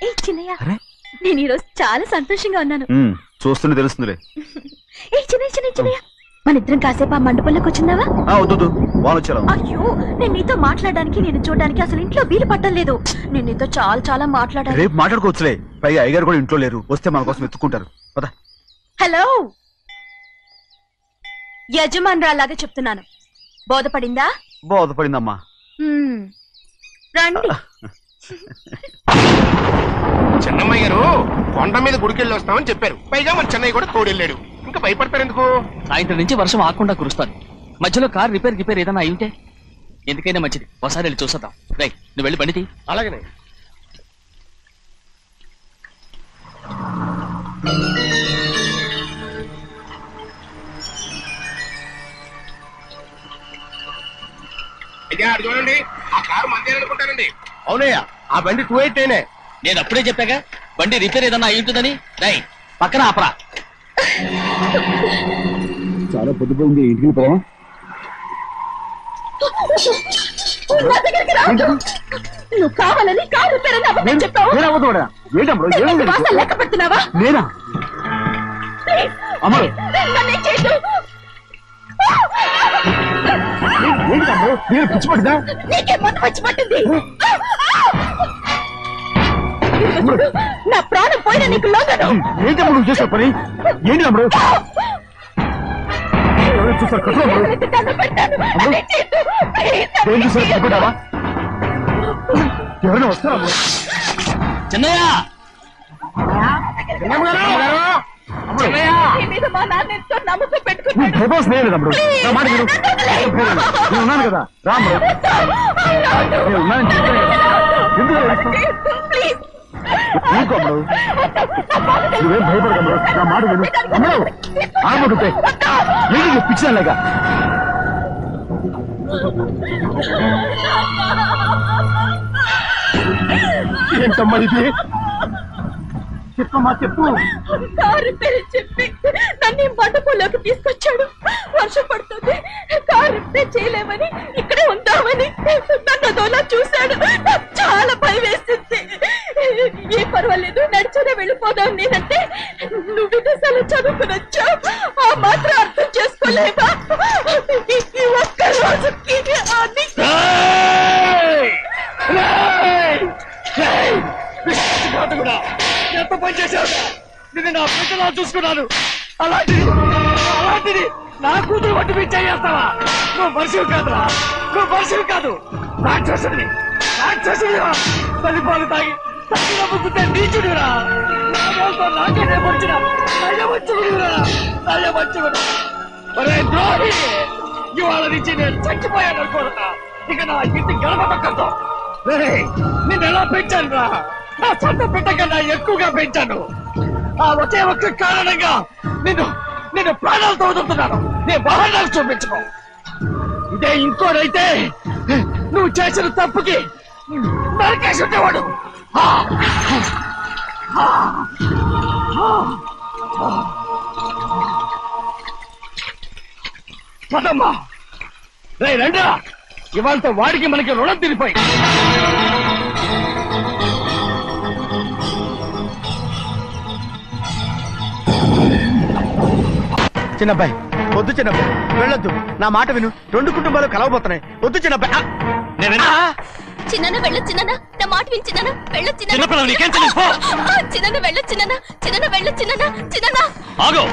ఏ చిన్నయ్య, నేను ఈరోజు చాలా సంతోషంగా ఉన్నాను. చూస్తూనే తెలుస్తుందిలే. ఏ చిన్నయ్య, మన ఇద్దరం కాసేపు ఆ మండపంలోకి వచ్చిందావా? అయ్యో, నేను నీతో మాట్లాడడానికి, నేను చూడడానికి అసలు ఇంట్లో వీలు పట్టలేదు. నేను నీతో చాలా చాలా మాట్లాడాలి. రేపు మాట్లాడుకోవచ్చులే. పైగా అయ్యగారు కూడా ఇంట్లో లేరు, వస్తే మన కోసం ఎత్తుకుంటారు. హలో, యజమానురాలాగా చెప్తున్నాను, బోధపడిందా? బోధపడిందమ్మా. రండి. చెన్నమ్మ గారు కొండ మీద గుడికెళ్ళి వస్తామని చెప్పారు. పైగా మన చెన్నయ్య కూడా తోడెళ్ళాడు. ఇంకా భయపడతారు ఎందుకు? సాయంత్రం నుంచి వర్షం ఆకుండా కురుస్తాను. మధ్యలో కార్ రిపేర్ ఏదైనా అయి ఉంటే ఎందుకైనా మంచిది, ఒకసారి వెళ్ళి చూసేద్దాం. రైట్, నువ్వు వెళ్ళి బండితి. అలాగనే. చూడండి, ఆ కారు మందే అనుకుంటానండి. అవునయ్యా, ఆ బండి 288. నేను అప్పుడే చెప్పాగా బండి రిపేర్ ఏదన్నా అయి ఉంటుందని. రైట్, పక్కన ఆపరా. చాలా పొద్దుపోయింది, ఇంటికి పోవా? నువ్వు కావాలని కారు రిపేర్ అని అబద్ధం చెప్పావు. లెక్క పెడుతున్నావా? నేనా? అమ్మడు పిచ్చి పట్టిందా? నీకే మొన్న వచ్చి పట్టింది. నా ప్రాణం పోయినా నీకు లోగను. ఏంటి అమ్మ నువ్వు చేసే పని? ఏంటి అమ్మడు? చూసారు చూసారా? ఎవరైనా వస్తారా? చిన్నయ్య, నమ్మకం పెట్టుకున్నాను కదా. రామ్, నువ్వేం భయపడగలరు? నా మాట విను. అమ్మడు ఆడమంటుంటే ఏంటి పిచ్చాలేగా? ఏంటమ్మా ఇది? చెప్పమ్మా, చెప్పు. కారు పేరు చెప్పి నన్ను మండపంలోకి తీసుకొచ్చాడు. వర్షం పడుతుంది, కారు రిపేర్ చేయలేమని ఇక్కడే ఉందామని నన్ను అదోలా చూశాడు. నాకు చాలా భయం వేసింది. ఏ పర్వాలేదు, నడిచేనే వెళ్ళిపోదాం నేనంటే, నువ్వు విదేశాలు చదువుకుని వచ్చావు, ఆ మాత్రం అర్థం చేసుకోలేవా? ఈ ఒక్క రోజుకి ఎంత పని చేశావు? నేను నా బిడ్డలా చూసుకున్నాను. అలాంటిది నా కూతురు వంటి మీద చేస్తావా? నువ్వు మనిషివి కాదురా, నువ్వు మనిషివి కాదు, రాక్షసుడివి. తల్లిపాలు తాగి నమ్ముకుంటే నీచుడిరా. నాకేనే వచ్చిన నయవంచుకుడు. ఒరే ద్రోహి, ఇవాళ నుంచి నేను చచ్చిపోయాను అనుకోరా. ఇక నా ఇంటి గడప పక్కతో నిన్ను ఎలా పెంచాను రా? నా సొంత బిడ్డ కన్నా ఎక్కువగా పెంచాను. ఆ ఒకే ఒక్క కారణంగా నిన్ను ప్రాణాలతో వదులుతున్నాను. నీ వాహనాలు చూపించుకో. ఇదే ఇంకోనైతే నువ్వు చేసిన తప్పుకి నరికేసి ఉండేవాడు. పదమ్మా, రే రండిరా. ఇవాళతో వాడికి మనకి రుణం తిరిగిపోయి. చిన్నబ్బాయి, వద్దు చిన్నబ్బాయి, వెళ్ళొద్దు. నా మాట విను. 2 కుటుంబాలు కలవబోతున్నాయి. వద్దు చిన్నబ్బాయి. చిన్న వెళ్ళ చిన్న, నా మాట విని చిన్న వెళ్ళ చిన్న. చిన్న వెళ్ళ చిన్న వెళ్ళ చిన్న. ఆగో,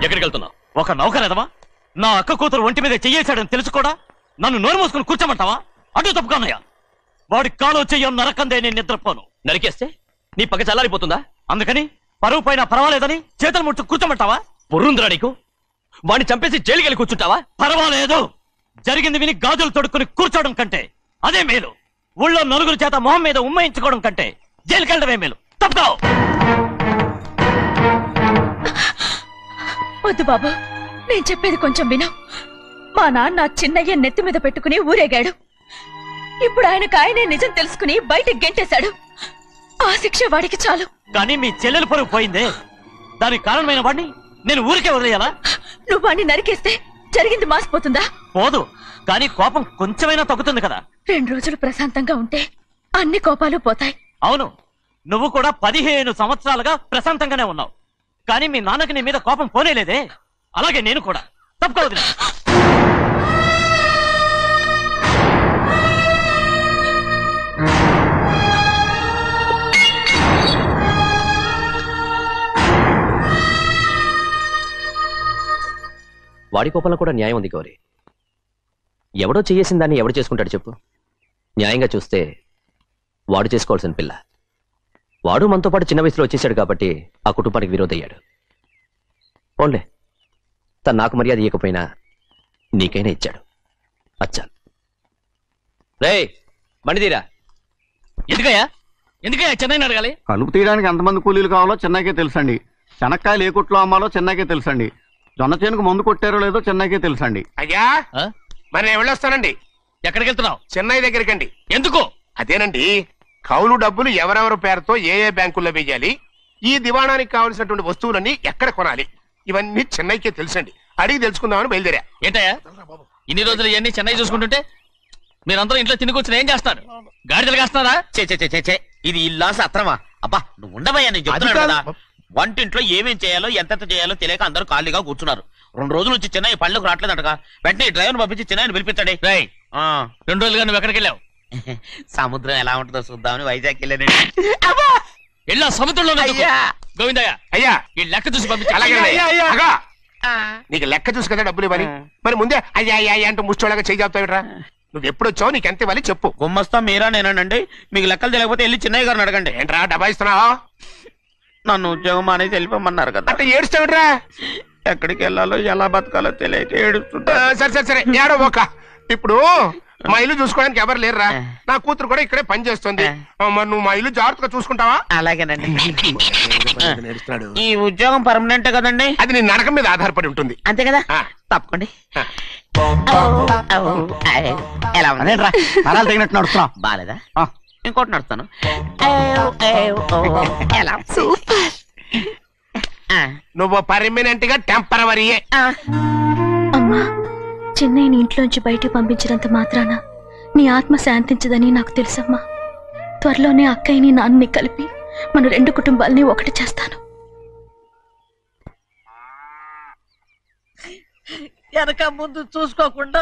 ఎక్కడికి వెళ్తున్నావు? ఒక నౌకరేదవా నా అక్క కూతురు ఒంటి మీద చెయ్యేశాడని తెలుసు కూడా నన్ను నోరు మూసుకుని కూర్చోమంటావా? అటు తప్పుకున్నాయా? వాడి కాలో చెయ్యం నరకందే నేను నిద్రపోను. నరికేస్తే నీ పగ చల్లారిపోతుందా? అందుకని పరువు పైన పర్వాలేదని చేతులు ముట్టు కూర్చోమంటావా? బుర్రుందిరా నీకు? వాడిని చంపేసి జైలుకెళ్ళి కూర్చుంటావా? పర్వాలేదు, జరిగింది విని గాజులు తొడుక్కుని కూర్చోవడం కంటే అదే మేలు. ఊళ్ళో నలుగురు చేత మొహం మీద ఉమ్మయించుకోవడం కంటే జైలుకెళ్ళడమే మేలు. తప్పుకో. వద్దు బాబు, నేను చెప్పేది కొంచెం విను. మా నాన్న చిన్నయ్య నెత్తి మీద పెట్టుకుని ఊరేగాడు. ఇప్పుడు ఆయనకు నిజం తెలుసుకుని బయటకు గెంటేశాడు. ఆ శిక్ష వాడికి చాలు. కానీ మీ చెల్లెలు పరువు పోయిందే, దానికి కారణమైన వాడిని నేను ఊరికే వదిలేయాలా? నువ్వు వాడిని నరికేస్తే జరిగింది మాసిపోతుందా? పోదు, కానీ కోపం కొంచెమైనా తగ్గుతుంది కదా. 2 రోజులు ప్రశాంతంగా ఉంటే అన్ని కోపాలు పోతాయి. అవును, నువ్వు కూడా 15 సంవత్సరాలుగా ప్రశాంతంగానే ఉన్నావు. కానీ మీ నాన్నకి నీ మీద కోపం పోనేలేదే. అలాగే నేను కూడా. తప్పుకోవద్దు. వాడి కోపంలో కూడా న్యాయం ఉంది గౌరీ. ఎవడో చేసిన దాన్ని ఎవడు చేసుకుంటాడు చెప్పు? న్యాయంగా చూస్తే వాడు చేసుకోవాల్సిన పిల్ల. వాడు మనతో పాటు చిన్న వయసులో వచ్చేసాడు కాబట్టి ఆ కుటుంబానికి విరోధయ్యాడు. పోన్లే, తను నాకు మర్యాద ఇవ్వకపోయినా నీకైనా ఇచ్చాడు. అచ్చా రే మణిదీరా. ఎందుకయ్యా చెన్నైని అడగాలి? కలుపు తీయడానికి ఎంతమంది కూలీలు కావాలో చెన్నైకే తెలుసండి. శనక్కాయలు ఏ కొట్లో అమ్మాలో చెన్నైకే తెలుసండి. జొన్న చేనుకు మందు కొట్టారో లేదో చెన్నైకే తెలుసండి. అయ్యా మరి నేను వెళ్ళొస్తానండి. ఎక్కడికి వెళ్తున్నావు? చెన్నై దగ్గరికండి. ఎందుకు? అదేనండి, కౌలు డబ్బులు ఎవరెవరి పేరుతో ఏ ఏ బ్యాంకుల్లో వేయాలి, ఈ దివాణానికి కావలసినటువంటి వస్తువులన్నీ ఎక్కడ కొనాలి, ఇవన్నీ చెన్నైకే తెలుసండి. అడిగి తెలుసుకుందామని బయలుదేరా. ఏంటయ్యా ఇన్ని రోజులు ఇవన్నీ చెన్నై చూసుకుంటుంటే మీరందరూ ఇంట్లో తినుకొచ్చిన ఏం చేస్తారు? గాడిదలు కాస్తున్నారా? చే ఇది ఇల్లా సత్రమా? అబ్బా నువ్వు ఉండవయ్యా, నేను చెప్తున్నాను కదా. వంటింట్లో ఏమేం చేయాలో ఎంతెంత చేయాలో తెలియక అందరూ ఖాళీగా కూర్చున్నారు. 2 రోజుల నుంచి చెన్నై పళ్ళకు రావట్లేదంటగా. వెంటనే డ్రైవర్ పంపించి చెన్నైని పిలిపించండి. 2 రోజులుగా నువ్వు ఎక్కడికి వెళ్ళావు? సముద్రం ఎలా ఉంటుందో చూద్దామని వైజాగ్ వెళ్ళానండి. వెళ్ళా సముద్రంలో గోవిందయ్య అయ్యా ఈ లెక్క చూసి పంపించి. నీకు లెక్క చూసి కదా డబ్బులు ఇవ్వాలి. మరి ముందే అయ్యా అయ్యా అంటూ ముష్టోళ్ళగా చేయి చెప్తావిట్రా. నువ్వు ఎప్పుడు వచ్చావు, నీకు ఎంత ఇవ్వాలి చెప్పు. గుమ్మస్తా మీరా నేనండి. మీకు లెక్కలు తెలియకపోతే వెళ్ళి చెన్నై గారిని అడగండి. ఏంట్రా డబ్బా ఇస్తున్నావా? నన్ను ఉద్యోగం అనేది వెళ్ళిపోమన్నారు కదా. అంటే ఏడుస్తావిట్రా? ఎక్కడికి వెళ్ళాలో ఎలా బతకాలో తెలియక ఏడుస్తుంటా. సరే ఏడో ఒక. ఇప్పుడు మా ఇల్లు చూసుకోవడానికి ఎవరు లేరురా. నా కూతురు కూడా ఇక్కడే పని చేస్తుంది. మరి నువ్వు మా ఇల్లు జాగ్రత్తగా చూసుకుంటావా? అలాగేనండి. ఈ ఉద్యోగం పర్మనెంట్ కదండి? అది నీ నరకం మీద ఆధారపడి ఉంటుంది. అంతే కదా, తప్పకండి. ఎలా అదేంట్రా నరాలు తగినట్టు నడుస్తున్నావు? బాలేదా? ఇంకోటి నడుస్తాను. ఎలా? నువ్వు పర్మనెంట్ గా టెంపరవరీయే. అమ్మా, చెన్నైని ఇంట్లోంచి బయటికి పంపించినంత మాత్రాన నీ ఆత్మ శాంతించదని నాకు తెలుసమ్మా. త్వరలోనే అక్కయ్యని నాన్నని కలిపి మన 2 కుటుంబాలని ఒకటి చేస్తాను. వెనక ముందు చూసుకోకుండా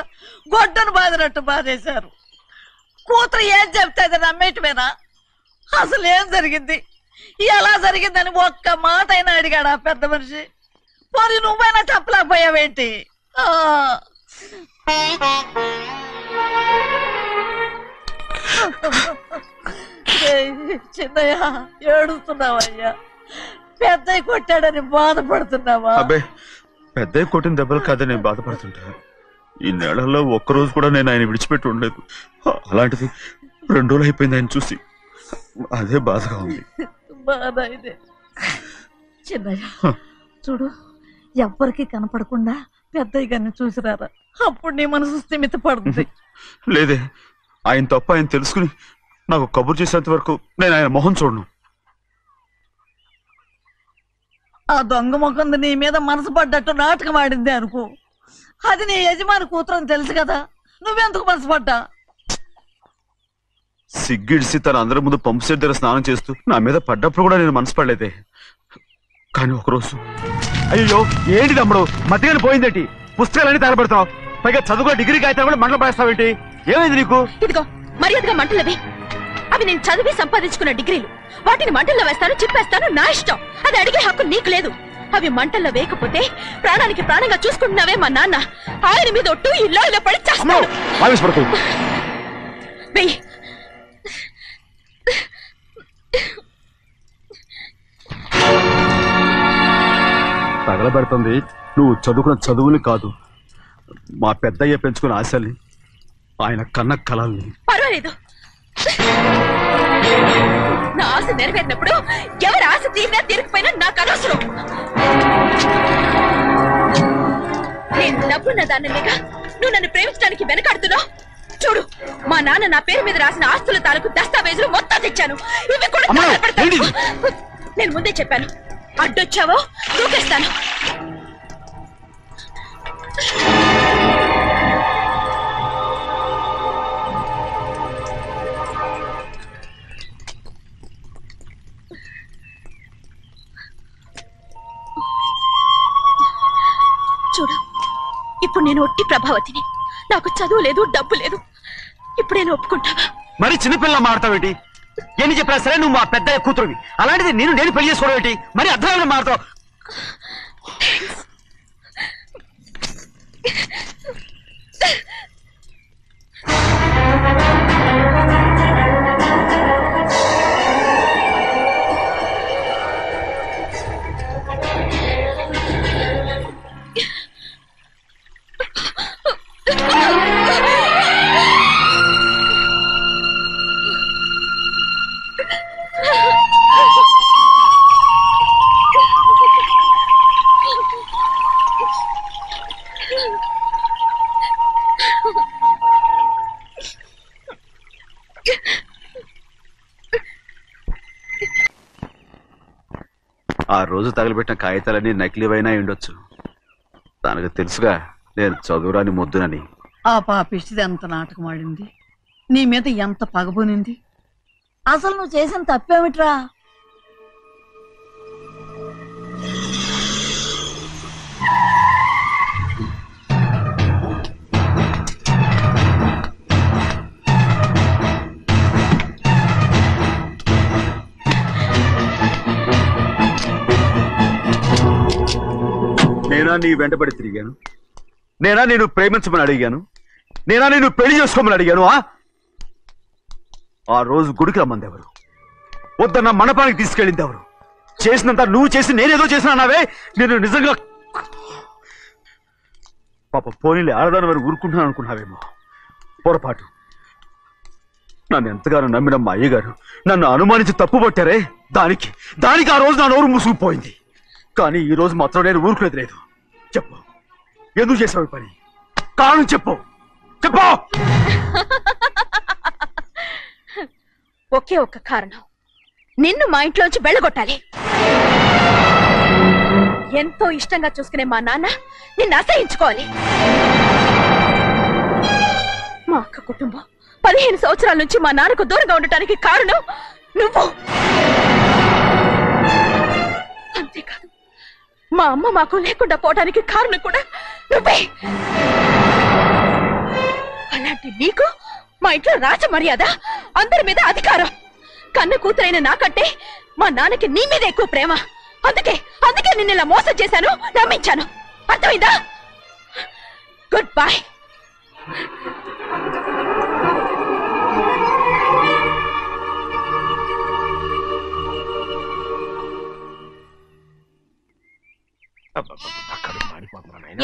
గొడ్డను బాదినట్టు బాధేశారు. కూతురు ఏం చెప్తే అది నమ్మేటమేనా? అసలు ఏం జరిగింది, ఎలా జరిగిందని ఒక్క మాట అయినా అడిగాడు ఆ పెద్ద మనిషి. మరి నువ్వైనా చెప్పలేకపోయావేంటి? చిన్నయ్య ఏడుస్తున్నావయ్యా? పెద్దయ్య కొట్టాడని బాధపడుతున్నావా? అబ్బే పెద్దయ్య కొట్టిన దెబ్బలు కాదని నేను బాధపడుతుంటా. ఈ నెలల్లో ఒక్కరోజు కూడా నేను ఆయన విడిచిపెట్టి ఉండలేదు. అలాంటిది 2 రోజులు అయిపోయింది ఆయన చూసి. అదే బాధగా ఉంది. బాధ ఇదే. చిన్నయ్య చూడు, ఎవ్వరికి కనపడకుండా పెద్దయ్య గారిని చూసిరారా, అప్పుడు నీ మనసు స్థిమిత పడుతుంది. లేదే, ఆయన తప్ప ఆయన తెలుసుకుని నాకు కబురు చేసేంత వరకు నేను ఆయన మొహం చూడను. ఆ దొంగ ముఖంది నీ మీద మనసు పడ్డట్టు నాటకం ఆడింది అనుకో. అది నీ యజమాని కూతురు అని తెలుసు కదా, నువ్వెందుకు మనసు పడ్డా? సిగ్గిడిసి తన అందరి ముందు పంపు సెట్ దగ్గర స్నానం చేస్తూ నా మీద పడ్డప్పుడు కూడా నేను మనసు పడలేదే. కానీ ఒకరోజు అయ్యో ఏంటి తమ్ముడు మధ్యగా పోయిందేంటి? పుస్తకాలన్నీ తగలబెడతావు, పైగా చదువుకో డిగ్రీ కాగితాలు కూడా మంటలు పడేస్తావేంటి? ఏమైంది నీకు? ఇదిగో మర్యాదగా మంటలవి. అవి నేను చదివి సంపాదించుకున్న డిగ్రీలు. వాటిని మంటల్లో వేస్తాను, చిప్పేస్తాను, నా ఇష్టం. అది అడిగే హక్కు నీకు లేదు. అవి మంటల్లో వేయకపోతే ప్రాణానికి ప్రాణంగా చూసుకుంటున్నావే మా నాన్న. ఆయన మీద ఒట్టు ఇల్లు ఇలా పడి చేస్తాను. తగలబెడుతుంది నువ్వు చదువుకున్న చదువుని కాదు, మా పెద్దయ్య పెంచుకున్న ఆశల్ని, ఆయన కన్న కలల్ని. పర్వాలేదు, నా ఆశ నెరవేరినప్పుడు ఎవరి ఆశ తీరినా తీరకపోయినా నాకు అనవసరం. నేను డబ్బున్న దానిగా నువ్వు నన్ను ప్రేమించడానికి వెనకాడుతున్నావు. చూడు, మా నాన్న నా పేరు మీద రాసిన ఆస్తుల తాలూకు దస్తావేజులు మొత్తం తెచ్చాను. ఇవి కూడా నేను ముందే చెప్పాను, అడ్డొచ్చావో దూకేస్తాను. చూడు, ఇప్పుడు నేను ఒట్టి ప్రభావతిని. నాకు చదువు లేదు, డబ్బు లేదు. ఇప్పుడేనా ఒప్పుకుంటావా? మరి చిన్నపిల్ల మాడతావేటి? ఎన్ని చెప్పినా సరే నువ్వు మా పెద్ద కూతురువి. అలాంటిది నేను పెళ్లి చేసుకోవడం ఏంటి? మరి అర్థమైన మాడతావు. ఆ రోజు తగలబెట్టిన కాగితాలన్నీ నకిలీవైనా ఉండొచ్చు. తనకు తెలుసుగా నేను చదువురాని ముద్దునని. ఆ పాపిష్టిది ఎంత నాటకం ఆడింది, నీ మీద ఎంత పగబోనింది. అసలు నువ్వు చేసిన తప్పేమిట్రా? నేనా నీ వెంటబడి తిరిగాను? నేనా నేను ప్రేమించమని అడిగాను? నేనా నేను పెళ్లి చేసుకోమని అడిగాను? ఆ రోజు గుడికి రమ్మంది ఎవరు? వద్దన్న మండపానికి తీసుకెళ్ళింది ఎవరు? చేసినంత నువ్వు చేసి నేనేదో చేసినావే. నేను నిజంగా పాప పోనీలే ఆడదాని వారు ఊరుకుంటున్నాను అనుకున్నావేమో. పొరపాటు. నన్ను ఎంతగానో నమ్మిన మా అయ్యగారు నన్ను అనుమానించి తప్పుపట్టారే, దానికి ఆ రోజు నా నోరు మూసుకుపోయింది. కానీ ఈ రోజు మాత్రం నేను ఊరుకునేది లేదు. చెప్పు, ఎందుకు చేసావు పని? కారణం చెప్పు. ఒకే ఒక్క కారణం, నిన్ను మా ఇంట్లోంచి వెళ్ళగొట్టాలి. ఎంతో ఇష్టంగా చూసుకునే మా నాన్న నిన్ను అసహించుకోవాలి. మా అక్క కుటుంబం 15 సంవత్సరాల నుంచి మా నాన్నకు దూరంగా ఉండటానికి కారణం నువ్వు. అంతేకాదు, మా అమ్మ మాకు లేకుండా పోవడానికి కారణం కూడా నువ్వే. అలాంటి నీకు మా ఇంట్లో రాజ మర్యాద, అందరి మీద అధికారం. కన్న కూతురైన నాకంటే మా నాన్నకి నీ మీద ఎక్కువ ప్రేమ. అందుకే నిన్ను ఇలా మోసం చేశాను, నమ్మించాను. అర్థమైందా? Good bye.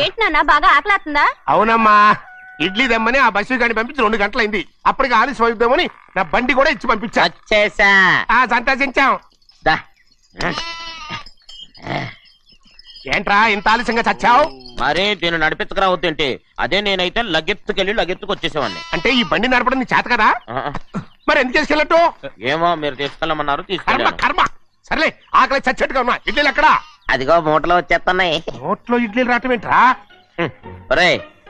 ఏంటి నాన్న, బాగా ఆకలాతుందా? అవునమ్మా, ఇడ్లీ దమ్మని ఆ బస్సు గాని పంపించి 2 గంటలైంది. అప్పటికి ఆలస్యం అవుతామని నా బండి కూడా ఇచ్చి పంపించా. సంతోషించాం. ఏంట్రా ఇంత ఆలస్యంగా చచ్చావు? మరే దీన్ని నడిపించకరావద్దేంటి? అదే నేనైతే లగెత్తుకు వచ్చేసేవాడిని. అంటే ఈ బండి నడపడం నీ చేత కదా? మరి ఎందుకు తీసుకెళ్ళట్టు? ఏమో మీరు తీసుకెళ్ళమన్నారు, కర్మ. సర్లే, ఆకలి చచ్చట్టుగా ఉన్నా. ఇడ్లీలు ఎక్కడా? అదిగో మూటలో వచ్చేస్తున్నాయి. మూటలో ఇడ్లీలు రావటం ఏంట్రా? రే,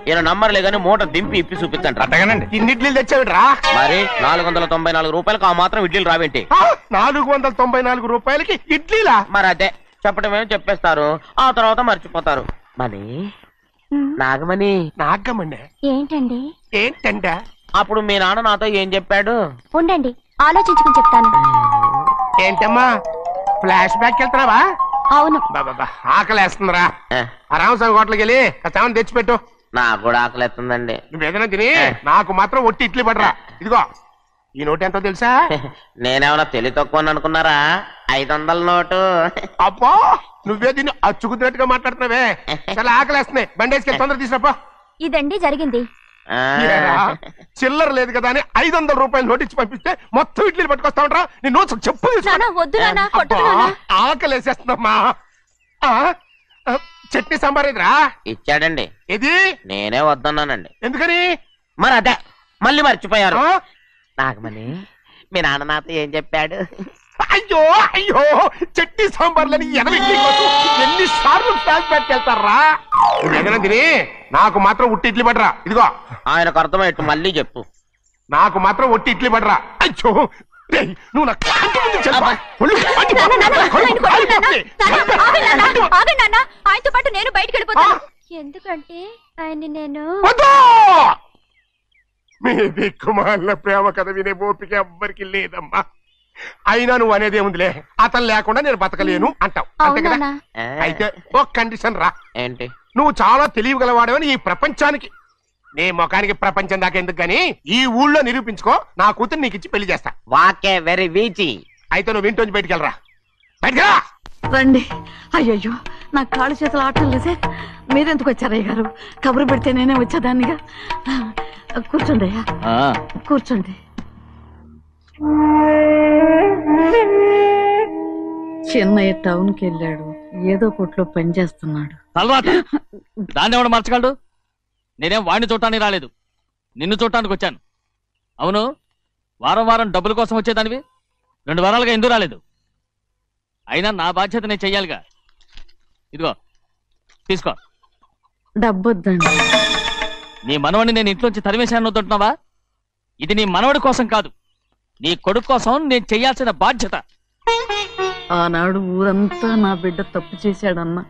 ఈయన నంబర్లే గానీ మూట దింపి ఇప్పి చూపించండి. అట్టగానండి. ఇన్ని ఇడ్లీలు తెచ్చావిడ్రా? మరి 494 రూపాయలకు ఆ మాత్రం ఇడ్లీలు రావేంటి? 494 రూపాయలకి ఇడ్లీలా? మరి అదే చెప్పడమేమో చెప్పేస్తారు, ఆ తర్వాత మర్చిపోతారు. మనీ నాగమణి. నాగమణి ఏంటండి? ఏంటంట? అప్పుడు మీ నాన్న నాతో ఏం చెప్పాడు? ఉండండి, ఆలోచించుకుని చెప్తాను. ఏంటమ్మా, ఫ్లాష్ బ్యాక్ వెళ్తున్నావా? అవును. బాబా ఆకలేస్తుందిరా. రామస్వామి హోటల్కి వెళ్ళి కచ్చామని తెచ్చిపెట్టు. నాకు కూడా ఆకలేస్తుందండి. నువ్వేదైనా తిని నాకు మాత్రం ఒట్టి ఇడ్లీ పడరా. ఇదిగో, ఈ నోటు ఎంతో తెలుసా? నేనేమన్నా తెలివి తక్కువ అనుకున్నారా? 500 నోటు. అబ్బో, నువ్వే దీన్ని అచ్చుకుతున్నట్టుగా మాట్లాడుతున్నావే. చాలా ఆకలేస్తున్నాయి, బండేసుకెళ్ళి తొందర తీసినప్ప. ఇదండి జరిగింది. చిల్లర లేదు కదా అని 500 రూపాయలు నోటు ఇచ్చి పంపిస్తే మొత్తం ఇడ్లీలు పట్టుకొస్తా ఉంటా. నీ నోట్స్ చెప్పు. ఆకలేసేస్తున్నామ్మా. చట్నీ సాంబార్ ఇదిరా? ఇచ్చాడండి. ఇది నేనే వద్దన్నానండి. ఎందుకని? మరి అదే మళ్ళీ మర్చిపోయారు. నాగమణి, మీ నాన్న నాతో ఏం చెప్పాడు? అయ్యో చట్నీ సాంబార్లని ఎన్నిసార్లు ఫ్లాష్ బ్యాక్ వెళ్తారా? ఏదైనా తిని నాకు మాత్రం ఉట్టి ఇడ్లీ పడరా. ఇదిగో, ఆయనకు అర్థమయ్యట్టు మళ్ళీ చెప్పు. నాకు మాత్రం ఒట్టి ఇడ్లీ పడరా. అయ్యో, నువ్వు ఆయనతో పాటు నేను బయటకు వెళ్ళిపోతాను. ఎందుకంటే ఆయన్ని నేను మీ దిక్కుమాలిన ప్రేమ కథ వినే ఓపిక ఎవ్వరికి లేదమ్మా. అయినా నువ్వు అనేదేముందిలే, అతను లేకుండా నేను బతకలేను అంటావు అంతే కదా. అయితే ఒక కండిషన్ రా. ఏంటి? నువ్వు చాలా తెలియగలవాడవని ఈ ప్రపంచానికి, నీ ముఖానికి ప్రపంచం దాకా ఎందుకు గాని ఈ ఊళ్ళో నిరూపించుకో. నా కూతురు నీకు ఇచ్చి పెళ్లి చేస్తా. వాకే వెరీ వీచి. అయితే నువ్వు ఇంటి నుంచి బయటికి వెళ్ళరా. బయటికి రండి. అయ్యయ్యో నా కాళ్ళు చేతులు ఆటలు లేసే. మీరెందుకు వచ్చారయ్య గారు? కబురు పెడితే నేనే వచ్చేదాన్నిగా. కూర్చోండి అయ్యా, కూర్చోండి. చిన్నయ్య టౌన్కి వెళ్ళాడు, ఏదో కొట్లో పని చేస్తున్నాడు. దాన్ని ఎవడు మార్చగలడు? నేనేం వాడిని చూడటానికి రాలేదు, నిన్ను చూడటానికి వచ్చాను. అవును, వారం వారం డబ్బుల కోసం వచ్చేదానివి 2 వారాలుగా ఎందుకు రాలేదు? అయినా నా బాధ్యత నేను చెయ్యాలిగా. ఇదిగో తీసుకో. డబ్బొద్దండి. నీ మనవడిని నేను ఇంట్లోంచి తరిమేశాను వద్దంటున్నావా? ఇది నీ మనవడి కోసం కాదు, నీ కొడుకు కోసం నేను చెయ్యాల్సిన బాధ్యత. ఆనాడు ఊరంతా నా బిడ్డ తప్పు చేశాడన్నా,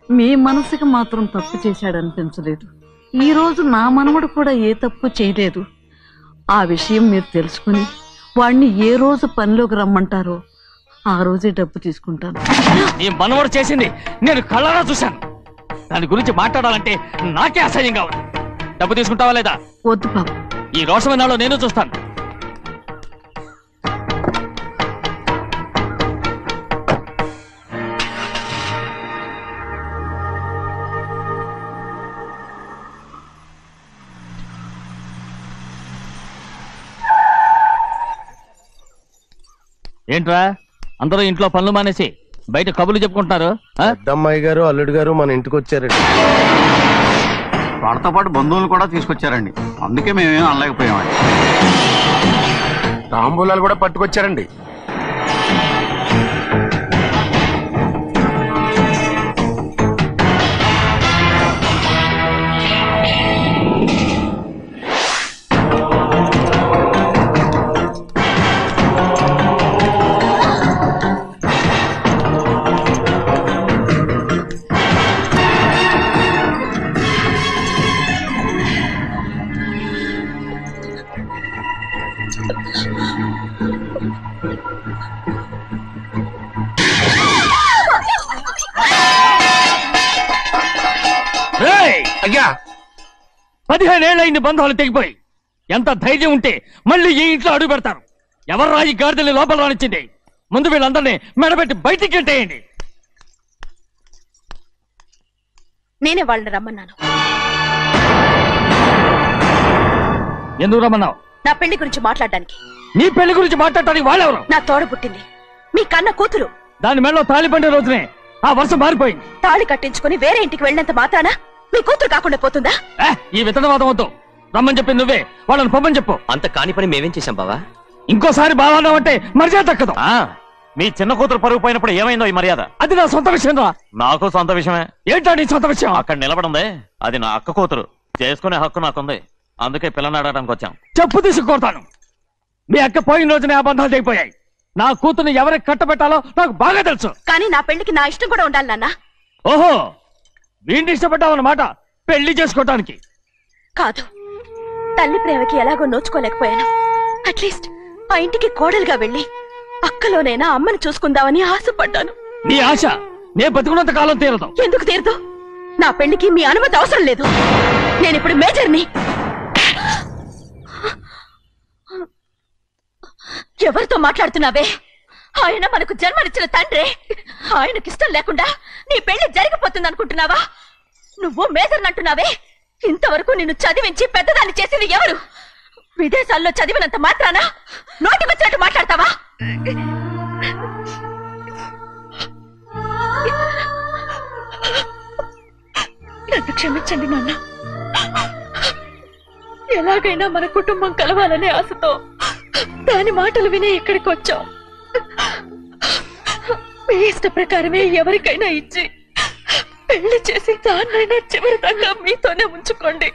మీ మనసుకి మాత్రం తప్పు చేశాడనిపించలేదు. ఈ రోజు నా మనవడు కూడా ఏ తప్పు చేయలేదు. ఆ విషయం మీరు తెలుసుకుని వాడిని ఏ రోజు పనిలోకి రమ్మంటారో ఆ రోజే డబ్బు తీసుకుంటాను. నీ మనవడు చేసింది నేను కళ్ళారా చూశాను. దాని గురించి మాట్లాడాలంటే నాకే అసహ్యంగా ఉంది. డబ్బు తీసుకుంటావా లేదా? వద్దు బాబు. ఈ రోషమన్నాలో నేను చూస్తాను. ఏంట్రా అందరూ ఇంట్లో పనులు మానేసి బయట కబుర్లు చెప్పుకుంటున్నారు? పెద్దమ్మాయి గారు అల్లుడు గారు మన ఇంటికి వచ్చారండి. వాళ్ళతో పాటు బంధువులు కూడా తీసుకొచ్చారండి, అందుకే మేమేం అనలేకపోయామండి. తాంబూలాలు కూడా పట్టుకొచ్చారండి. అయ్యా 15 ఏళ్ళైంది బంధాలు తెగిపోయి. ఎంత ధైర్యం ఉంటే మళ్ళీ ఈ ఇంట్లో అడుగు పెడతారు? ఎవర్రా ఈ గాడిదల్ని లోపల రానిచ్చింది? ముందు వీళ్ళందరినీ మెడబెట్టి బయటికి గెట్టేయండి. నేనే వాళ్ళని రమ్మన్నాను. ఎందుకు రమ్మన్నావు? నా పెళ్లి గురించి మాట్లాడడానికి. నీ పెళ్లి గురించి మాట్లాడటానికి వాళ్ళెవరు? నా తోడ పుట్టింది, మీ కన్న కూతురు. దాని మెడలో తాళి పండే రోజునే ఆ వర్షం మారిపోయింది. తాళి కట్టించుకుని వేరే ఇంటికి వెళ్ళినంత మాత్రాన మీ కూతురు కాకుండా పోతుందా? ఈ విత్తనవాదం వద్దు. రమ్మని చెప్పి నువ్వే వాళ్ళని పొమ్మని చెప్పు. అంత కాని పని మేమేం చేశాం బావా? ఇంకోసారి బావాలంటే మర్యాద తక్కదు. మీ చిన్న కూతురు పరుగు పోయినప్పుడు ఏమైందో ఈ మర్యాద? అది నా సొంత విషయం రా. నాకు సొంత విషయమే. ఏంటో నీ సొంత విషయం? అక్కడ నిలబడింది అది నా అక్క కూతురు, చేసుకునే హక్కు నాకుంది. అందుకే పిల్లని అడగడానికి వచ్చాం. చెప్పు తీసుకొడతాను. మీ అక్క పోయిన రోజునే ఆ బంధాలు తెగిపోయాయి. నా కూతుర్ని ఎవరికి కట్టబెట్టాలో నాకు బాగా తెలుసు. కానీ నా పెళ్లికి నా ఇష్టం కూడా ఉండాలి నాన్న. ఓహో, వీడిని ఇష్టపడ్డావన్నమాట పెళ్లి చేసుకోవటానికి? కాదు, తల్లి ప్రేమకి ఎలాగో నోచుకోలేకపోయాను. అట్లీస్ట్ ఆ ఇంటికి కోడలుగా వెళ్ళి అక్కలోనైనా అమ్మని చూసుకుందామని ఆశపడ్డాను. నీ ఆశ నే బతుకున్నంత కాలం తీరదు. ఎందుకు తీరదు? నా పెళ్లికి మీ అనుమతి అవసరం లేదు. నేనిప్పుడు మేజర్ని. ఎవరితో మాట్లాడుతున్నావే? ఆయన మనకు జన్మనిచ్చిన తండ్రి. ఆయనకిష్టం లేకుండా నీ పెళ్లి జరిగిపోతుంది అనుకుంటున్నావా? నువ్వు మేజర్ని అంటున్నావే. ఇంతవరకు నిన్ను చదివించి పెద్దదాన్ని చేసింది ఎవరు? విదేశాల్లో చదివినంత మాత్రాన నోటికొచ్చినట్టు మాట్లాడతావా? నన్ను క్షమించండి నాన్న. ఎలాగైనా మన కుటుంబం కలవాలనే ఆశతో దాని మాటలు వినే ఇక్కడికి వచ్చాం. మీ ఇష్ట ప్రకారమే ఎవరికైనా ఇచ్చి పెళ్లి చేసి దాన్నైనా చివరి దాకా మీతోనే ఉంచుకోండి.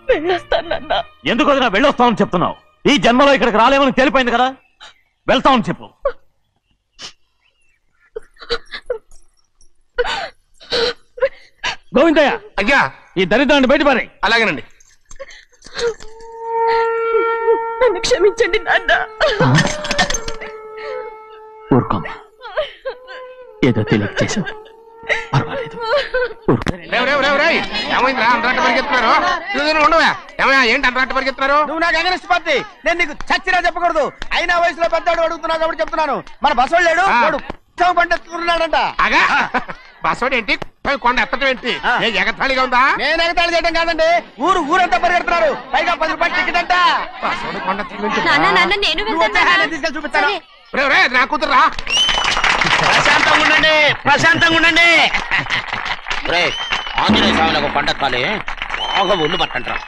వెళ్ళొస్తానన్నా. ఎందుకు వదినా వెళ్ళొస్తామని చెప్తున్నావు? ఈ జన్మలో ఇక్కడికి రాలేమని తెలిపోయింది కదా. వెళ్తామని చెప్పు. గోవిందయ్య, అయ్యా ఈ దరిద్రాన్ని బయటపడే. అలాగేనండి. నన్ను క్షమించండి నాన్న. ఊరుకోమ్మా, ఏదో తెలియక చేసావు, పర్వాలేదు. ఏమైందిరా అంతరాట పరిగెత్తున్నారు? ఉండవా ఏమయ్యా, ఏంటి అంతరాట పరిగెత్తున్నారు? నువ్వు నాకు అగనిస్ట్ పార్టీ, నేను నీకు చచ్చినా చెప్పకూడదు. అయినా వయసులో పెద్దవాడు అడుగుతున్నావు కాబట్టి చెప్తున్నాను. మన బసవాడు లేడు, వాడు పండిస్తున్నాడంట. అగా బసవాడు ఏంటి, కొండ ఎత్తడం ఏంటి? ఏ ఎగతాళిగా ఉందా? నేను ఎగతాళి చేయడం కాదండి, ఊరంతా పరిగెడుతున్నారు. పైగా 10 రూపాయలు టికెట్ అంట. బసవాడు కొండ నేను తీసుకెళ్ళి చూపిస్తాను. నా కూతురా. ప్రశాంతంగా ఉండండి, ప్రశాంతంగా ఉండండి. ఆంజనేయ స్వామికి పంట కాలే బాగా ఒళ్ళు పట్టంటారా.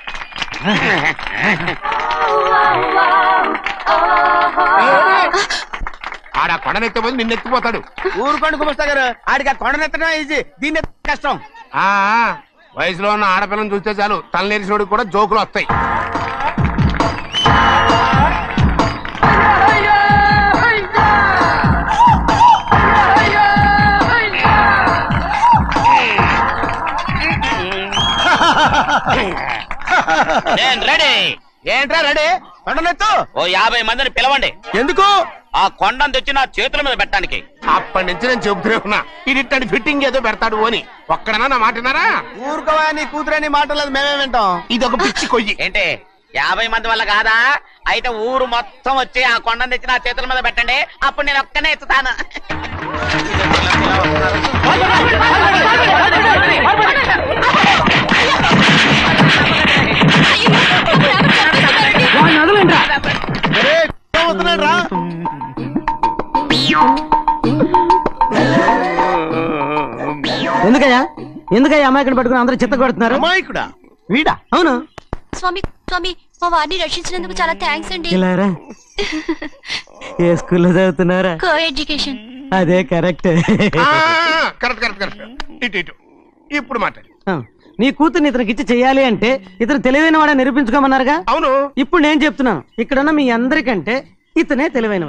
ఆడ కొండనెత్తిపోతే నిన్నెత్తిపోతాడు. ఊరుకోండి కుమస్తా గారు, ఆడికి ఆ కొండనెత్తడం ఈజీ, దీన్ని కష్టం. వయసులో ఉన్న ఆడపిల్లని చూస్తే చాలు తలనేరిసినోడికి కూడా జోకులు వస్తాయి. రెడీ. ఏంట్రా రెడీ? కొండనెత్తు. ఓ 50 మందిని పిలవండి. ఎందుకు? ఆ కొండను తెచ్చి నా చేతుల మీద పెట్టడానికి. అప్పటి నుంచి నేను చెబుతూనే ఉన్నా, ఇది ఫిట్టింగ్ ఏదో పెడతాడు అని. ఒక్కడనా నా మాట విన్నారా? ఊరుకోవా, నీ కూతురని మాటలేదు, మేమే వింటాం. ఇది ఒక పిచ్చి కొయ్యి. ఏంటి 50 మంది వల్ల కాదా? అయితే ఊరు మొత్తం వచ్చి ఆ కొండను తెచ్చి నా చేతుల మీద పెట్టండి, అప్పుడు నేను ఒక్కనే ఎత్తుతాను. ఎందుకయ్యా అమాయకుని పట్టుకుని అందరూ చిత్త కొడుతున్నారు? అమాయకుడా? వీడా? అవును. స్వామి స్వామి, మా వారిని రక్షించినందుకు చాలా థ్యాంక్స్ అండి. ఏ స్కూల్లో చదువుతున్నారా? Co education. అదే కరెక్ట్. Correct correct correct. ఇటు ఇప్పుడు మాట్లాడు. నీ కూతుర్ని ఇతనికి ఇచ్చి చెయ్యాలి అంటే ఇతను తెలివైన వాడని నిరూపించుకోమన్నారుగా. అవును. ఇప్పుడు నేను చెప్తున్నాను, ఇక్కడున్న మీ అందరికంటే ఇతనే తెలివైన.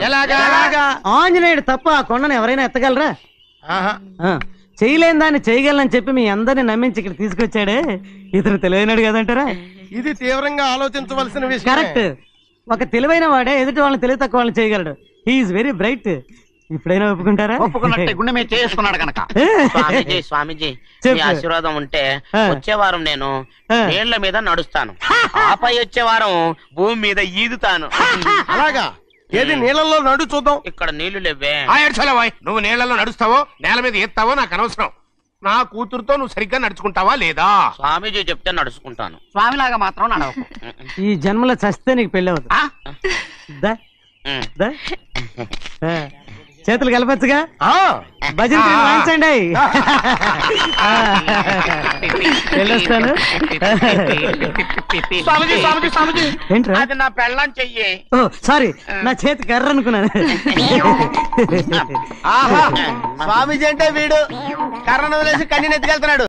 ఆంజనేయుడు తప్ప ఆ కొండను ఎవరైనా ఎత్తగలరా? చేయలేని దాన్ని చేయగలనని చెప్పి మీ అందరిని నమ్మించి ఇక్కడ తీసుకొచ్చాడే, ఇతను తెలివైనడు కదంటారా? ఇది తీవ్రంగా ఆలోచించవలసిన విషయం. కరెక్ట్. ఒక తెలివైన వాడే ఎదుటి వాళ్ళని తెలివి తక్కువ వాళ్ళని చేయగలడు. He is very bright. ఇప్పుడైనా ఒప్పుకుంటారా? ఒప్పుకున్నట్టే, గుండె మీద చేసుకున్నాడు కనుక. స్వామీజీ మీ ఆశీర్వాదం ఉంటే వచ్చే వారం నేను నీళ్ల మీద నడుస్తాను, ఆపై వచ్చే వారం భూమి మీద ఈదుతాను. అలాగా? ఏది నీళ్ళల్లో నడు చూద్దాం. ఇక్కడ నీళ్లు లేవే. నువ్వు నీళ్లలో నడుస్తావో నేల మీద ఎత్తావో నాకు అనవసరం. నా కూతురుతో నువ్వు సరిగ్గా నడుచుకుంటావా లేదా? స్వామీజీ చెప్తే నడుచుకుంటాను. స్వామిలాగా మాత్రం నడవకు. ఈ జన్మలో చస్తే నీకు పెళ్ళి అవుతుంది. చేతులు కలపచ్చుగా, భజన వాయించండి. వెళ్ళొస్తాను. ఏంట్రా? అది నా పెళ్ళం చెయ్యి. ఓ సారీ, నా చేతి కర్ర అనుకున్నాను. స్వామీజీ అంటే వీడు కర్రను వదిలేసి కన్నీని ఎత్తుకెళ్తున్నాడు.